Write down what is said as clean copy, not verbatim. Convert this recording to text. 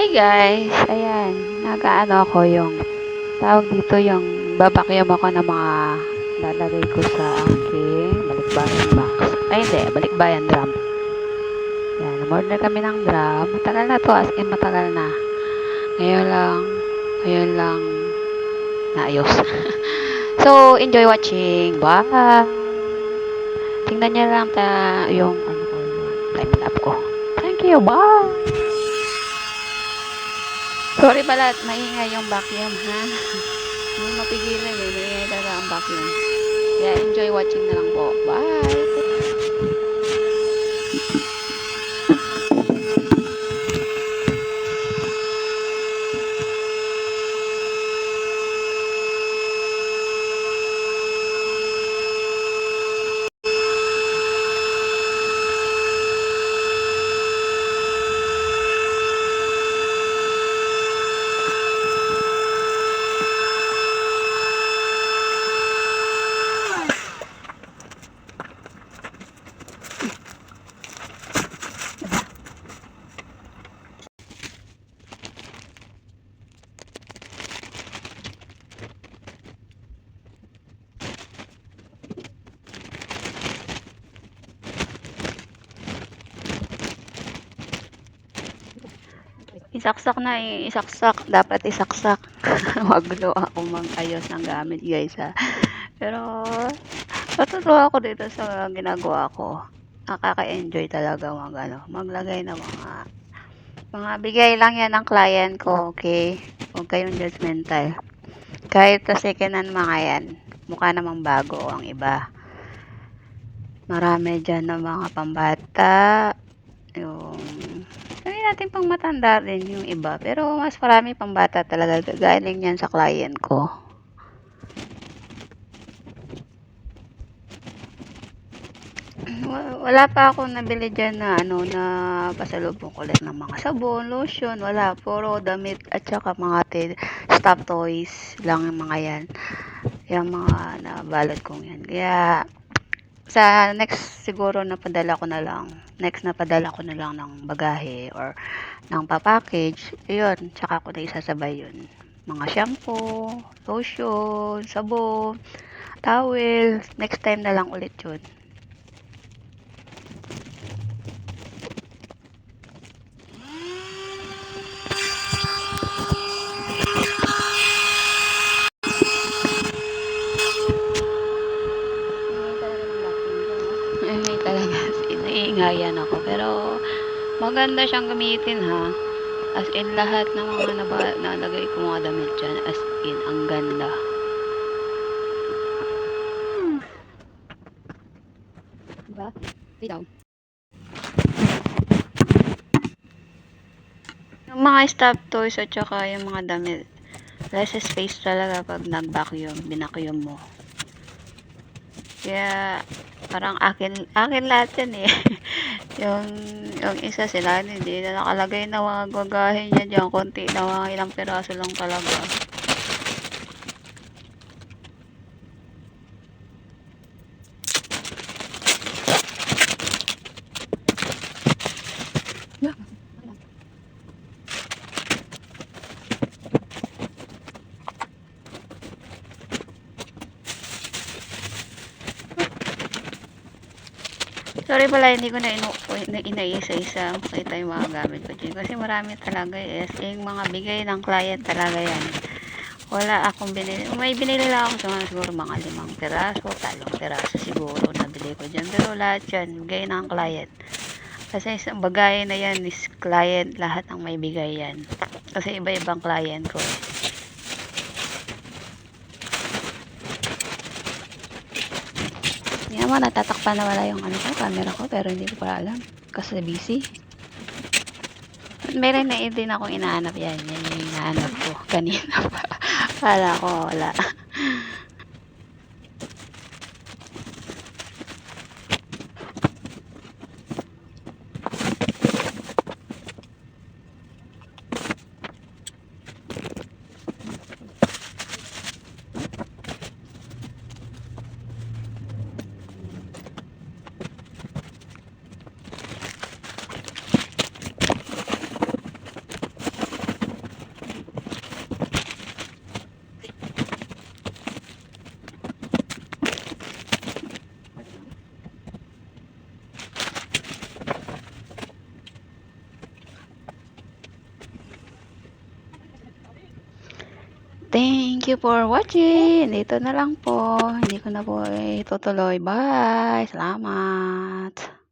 Hi guys, ayan, nag-aano ako yung tawag dito yung babakyam ako ng mga lalagay ko sa aking balikbayan box. Ay hindi, balikbayan drum. Yan, umorder kami ng drum. Matagal na to, as in matagal na. Ngayon lang naayos. So, enjoy watching. Bye! Tingnan niyo lang yung ano ko, yung time lapse ko. Thank you, bye! Sorry pala at maingay yung vacuum ha. Hindi mapigilan eh. Maingay talaga ang vacuum. Kaya enjoy watching na lang po. Bye! Isaksak na eh. Isaksak. Dapat isaksak. Waglo ako mag-ayos ng gamit guys ha. Pero natutuwa ako dito sa ginagawa ko. Nakaka-enjoy talaga maglagay ng mga bigay lang yan ng client ko, okay? Huwag kayong judgmental. Kahit sa second hand mga yan, mukha namang bago ang iba. Marami dyan ng mga pambata, yung sabi natin pang matanda rin yung iba. Pero mas marami pambata talaga. Galing yan sa client ko. Wala pa ako nabili dyan na na pasalubong ko ng mga sabon, lotion, wala. Puro damit at saka mga stuff toys lang yung mga yan. Yung mga nabalot kong yan. Kaya sa next siguro napadala ko na lang ng bagahe or ng papackage, yun, tsaka ko na isasabay yun. Mga shampoo, lotion, sabon, towel, next time na lang ulit yun. Ay, talaga, iniingayan ako. Pero, maganda siyang gamitin ha. As in, lahat ng mga nalagay ko mga damit dyan. As in, ang ganda. Diba? Bitaw. Yung mga stuff toys at saka yung mga damit. Less space talaga pag binacuum mo. Kaya, parang akin lahat yan eh. yung isa sila, hindi na nakalagay na mga gagahin niya dyan. Konti na mga ilang piraso lang talaga. Sorry pala, hindi ko na inaisa-isa makita yung mga gamit ko dyan. Kasi marami talaga eh. Yung mga bigay ng client talaga yan. Wala akong binili. May binili lang ako siguro mga 5 piraso, 3 piraso siguro nabili ko dyan. Pero lahat yan, bigay ng client. Kasi isang bagay na yan is client, lahat ang may bigay yan. Kasi iba-ibang client ko eh. Hindi naman natatakpan na wala yung camera ko, pero hindi ko pa alam. Kasi busy. Meron na din akong inaanap yan. Yan yung inaanap ko kanina pa. Kala ko wala. Thank you for watching. Dito na lang po. Hindi ko na po itutuloy. Bye. Salamat.